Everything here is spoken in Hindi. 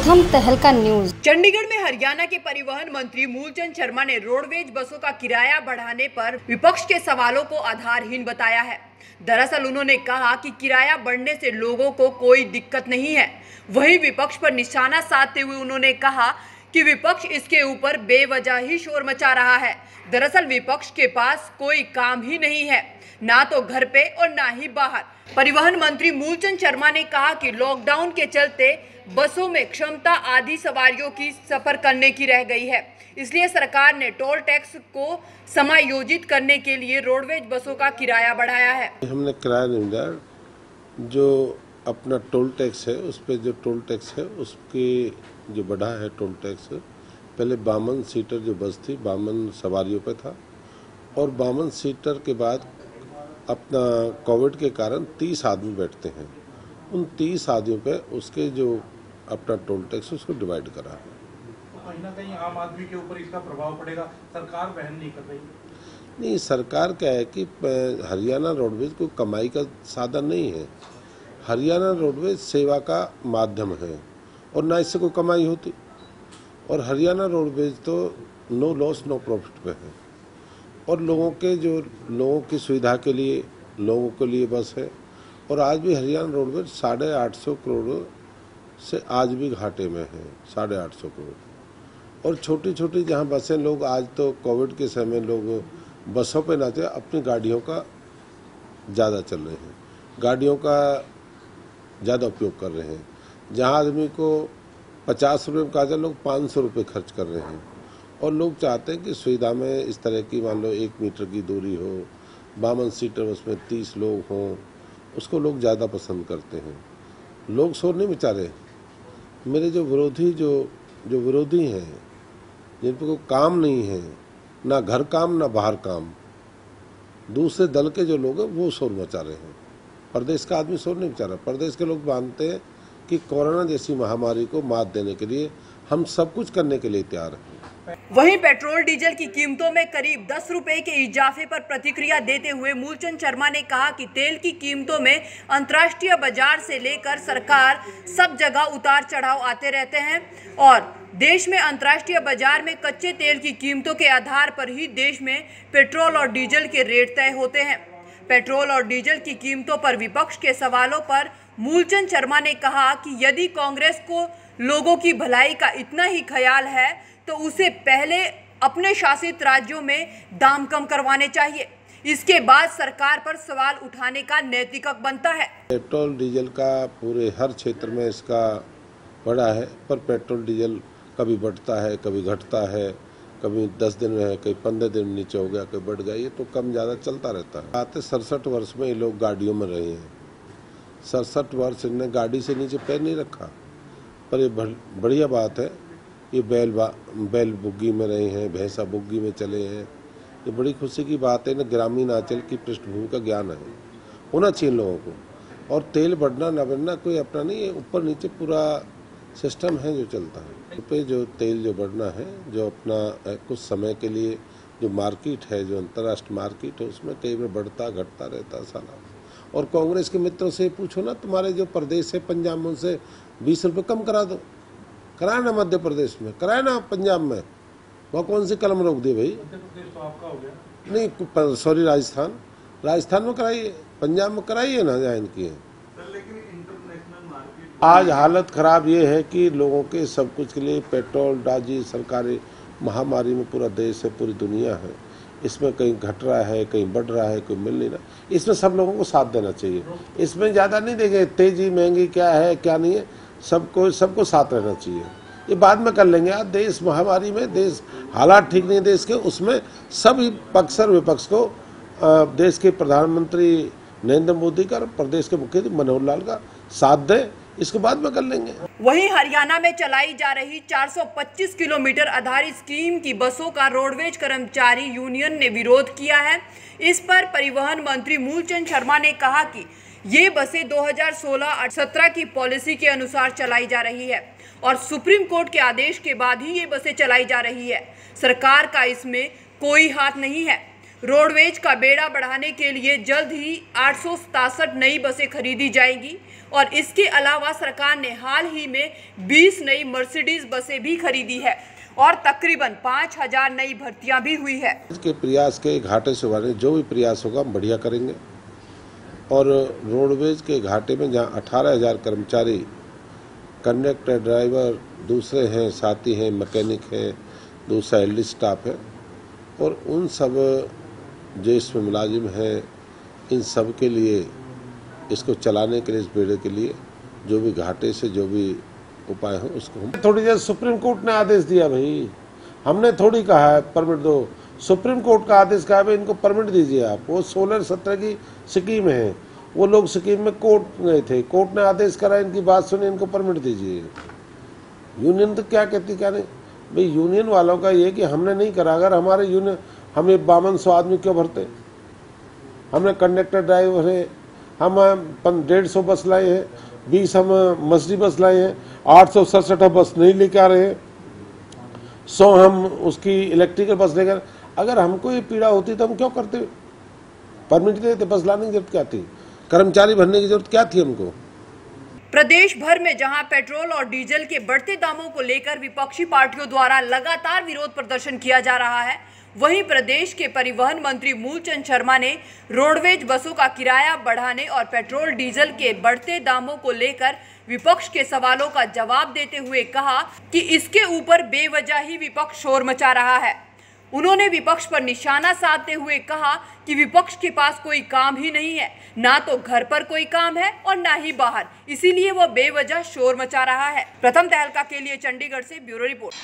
प्रथम तहलका न्यूज। चंडीगढ़ में हरियाणा के परिवहन मंत्री मूलचंद शर्मा ने रोडवेज बसों का किराया बढ़ाने पर विपक्ष के सवालों को आधारहीन बताया है। दरअसल उन्होंने कहा कि किराया बढ़ने से लोगों को कोई दिक्कत नहीं है। वहीं विपक्ष पर निशाना साधते हुए उन्होंने कहा कि विपक्ष इसके ऊपर बेवजह ही शोर मचा रहा है। दरअसल विपक्ष के पास कोई काम ही नहीं है, ना तो घर पे और ना ही बाहर। परिवहन मंत्री मूलचंद शर्मा ने कहा कि लॉकडाउन के चलते बसों में क्षमता आधी सवारियों की सफर करने की रह गई है, इसलिए सरकार ने टोल टैक्स को समायोजित करने के लिए रोडवेज बसों का किराया बढ़ाया है। हमने किराया नहीं बढ़ाया, जो अपना टोल टैक्स है उस पर जो टोल टैक्स है उसकी जो बढ़ा है टोल टैक्स, पहले 52 सीटर जो बस थी 52 सवारियों पे था और 52 सीटर के बाद अपना कोविड के कारण 30 आदमी बैठते हैं, उन 30 आदमियों पे उसके जो अपना टोल टैक्स उसको डिवाइड करा है। तो कहीं ना कहीं आम आदमी के ऊपर इसका प्रभाव पड़ेगा, सरकार वहन नहीं कर रही। नहीं, सरकार क्या है कि हरियाणा रोडवेज कोई कमाई का साधन नहीं है, हरियाणा रोडवेज सेवा का माध्यम है और ना इससे कोई कमाई होती। और हरियाणा रोडवेज तो नो लॉस नो प्रॉफिट पे है और लोगों की सुविधा के लिए लोगों के लिए बस है। और आज भी हरियाणा रोडवेज 850 करोड़ से आज भी घाटे में है, 850 करोड़। और छोटी छोटी जहाँ बसें लोग आज तो कोविड के समय लोग बसों पे ना थे, अपनी गाड़ियों का ज़्यादा चल रहे हैं, गाड़ियों का ज़्यादा उपयोग कर रहे हैं। जहाँ आदमी को 50 रुपये का लोग 500 रुपये खर्च कर रहे हैं और लोग चाहते हैं कि सुविधा में इस तरह की मान लो 1 मीटर की दूरी हो, 52 सीटर उसमें 30 लोग हों, उसको लोग ज़्यादा पसंद करते हैं। लोग शोर नहीं मचा रहे। मेरे जो विरोधी हैं जिन पर कोई काम नहीं है, ना घर काम ना बाहर काम, दूसरे दल के जो लोग हैं वो शोर मचा रहे हैं। प्रदेश का आदमी शोर नहीं मचा रहा। प्रदेश के लोग मानते हैं कि कोरोना जैसी महामारी को मात देने के लिए हम सब कुछ करने के लिए तैयार हैं। वहीं पेट्रोल डीजल की कीमतों में करीब 10 रुपए के इजाफे पर प्रतिक्रिया देते हुए मूलचंद शर्मा ने कहा कि तेल की कीमतों में अंतर्राष्ट्रीय बाजार से लेकर सरकार सब जगह उतार चढ़ाव आते रहते हैं और देश में अंतर्राष्ट्रीय बाजार में कच्चे तेल की कीमतों के आधार पर ही देश में पेट्रोल और डीजल के रेट तय होते हैं। पेट्रोल और डीजल की कीमतों पर विपक्ष के सवालों पर मूलचंद शर्मा ने कहा कि यदि कांग्रेस को लोगों की भलाई का इतना ही ख्याल है तो उसे पहले अपने शासित राज्यों में दाम कम करवाने चाहिए, इसके बाद सरकार पर सवाल उठाने का नैतिक हक बनता है। पेट्रोल डीजल का पूरे हर क्षेत्र में इसका बढ़ा है, पर पेट्रोल डीजल कभी बढ़ता है कभी घटता है, कभी 10 दिन में है, कभी 15 दिन में नीचे हो गया, कभी बढ़ गया, ये तो कम ज़्यादा चलता रहता है। आते 67 वर्ष में ये लोग गाड़ियों में रहे हैं, 67 वर्ष इन्हें गाड़ी से नीचे पैर नहीं रखा। पर ये बढ़िया बात है, ये बैल बुग्गी में रहे हैं, भैंसा बुग्गी में चले हैं, ये बड़ी खुशी की बात है। ना ग्रामीण अंचल की पृष्ठभूमि का ज्ञान है, होना चाहिए लोगों को। और तेल बढ़ना ना बढ़ना कोई अपना नहीं है, ऊपर नीचे पूरा सिस्टम है जो चलता है। पे जो तेल जो बढ़ना है, जो अपना कुछ समय के लिए जो मार्केट है, जो अंतर्राष्ट्रीय मार्केट है, उसमें कई बार बढ़ता घटता रहता साला। और कांग्रेस के मित्रों से पूछो ना, तुम्हारे जो प्रदेश है पंजाब में, उनसे 20 रुपये कम करा दो, कराए ना मध्य प्रदेश में, कराए ना पंजाब में, वहाँ कौन सी कलम रोक दी भाई? मध्य प्रदेश तो आपका हो गया। नहीं सॉरी, राजस्थान में कराइए, पंजाब में कराइए ना जहाँ इनकी है। लेकिन इंटरनेशनल मार्केट आज हालत खराब ये है कि लोगों के सब कुछ के लिए पेट्रोल डाजी सरकारी महामारी में पूरा देश है, पूरी दुनिया है, इसमें कहीं घट रहा है कहीं बढ़ रहा है, कोई मिल नहीं रहा। इसमें सब लोगों को साथ देना चाहिए, इसमें ज़्यादा नहीं देंगे तेजी महंगी क्या है क्या नहीं है, सबको साथ रहना चाहिए। ये बाद में कर लेंगे। आज देश महामारी में, देश हालात ठीक नहीं देश के, उसमें सभी पक्ष और विपक्ष को देश के प्रधानमंत्री नरेंद्र मोदी का, प्रदेश के मुख्यमंत्री मनोहर लाल का साथ दें, इसको बाद में कर लेंगे। वहीं हरियाणा में चलाई जा रही 425 किलोमीटर आधारित स्कीम की बसों का रोडवेज कर्मचारी यूनियन ने विरोध किया है। इस पर परिवहन मंत्री मूलचंद शर्मा ने कहा कि ये बसें 2016-17 की पॉलिसी के अनुसार चलाई जा रही है और सुप्रीम कोर्ट के आदेश के बाद ही ये बसें चलाई जा रही है। सरकार का इसमें कोई हाथ नहीं है। रोडवेज का बेड़ा बढ़ाने के लिए जल्द ही 867 नई बसें खरीदी जाएंगी और इसके अलावा सरकार ने हाल ही में 20 नई मर्सिडीज बसें भी खरीदी है और तकरीबन 5000 नई भर्तियां भी हुई है। के प्रयास के घाटे से उभारने जो भी प्रयास होगा हम बढ़िया करेंगे और रोडवेज के घाटे में जहां 18,000 कर्मचारी कंडक्टर, ड्राइवर, दूसरे हैं, साथी हैं, मैकेनिक हैं, दूसरा एलडी स्टाफ है और उन सब जो इसमें मुलाजिम हैं, इन सब के लिए इसको चलाने के लिए, इस बेड़े के लिए जो भी घाटे से जो भी उपाय हो उसको हम थोड़ी देर सुप्रीम कोर्ट ने आदेश दिया भाई, हमने थोड़ी कहा है परमिट दो, सुप्रीम कोर्ट का आदेश कहा है इनको परमिट दीजिए आप। वो 16-17 की स्कीम है, वो लोग स्कीम में कोर्ट गए थे, कोर्ट ने आदेश करा, इनकी बात सुनी, इनको परमिट दीजिए। यूनियन तो क्या कहती क्या नहीं भाई, यूनियन वालों का ये कि हमने नहीं करा, अगर हमारे यूनियन हमें 5200 आदमी क्यों भरते, हमने कंडक्टर, ड्राइवर है, हम 150 बस लाए हैं, 20 हम मर्सिडीज बस लाए हैं, 867 बस नहीं लेके आ रहे हैं, 100 हम उसकी इलेक्ट्रिकल बस लेकर। अगर हमको ये पीड़ा होती तो हम क्यों करते, परमिट देते, बस लाने की जरूरत क्या थी, कर्मचारी भरने की जरूरत क्या थी हमको। प्रदेश भर में जहां पेट्रोल और डीजल के बढ़ते दामों को लेकर विपक्षी पार्टियों द्वारा लगातार विरोध प्रदर्शन किया जा रहा है, वहीं प्रदेश के परिवहन मंत्री मूलचंद शर्मा ने रोडवेज बसों का किराया बढ़ाने और पेट्रोल डीजल के बढ़ते दामों को लेकर विपक्ष के सवालों का जवाब देते हुए कहा कि इसके ऊपर बेवजह ही विपक्ष शोर मचा रहा है। उन्होंने विपक्ष पर निशाना साधते हुए कहा कि विपक्ष के पास कोई काम ही नहीं है, ना तो घर पर कोई काम है और ना ही बाहर, इसीलिए वो बेवजह शोर मचा रहा है। प्रथम तहलका के लिए चंडीगढ़ से ब्यूरो रिपोर्ट।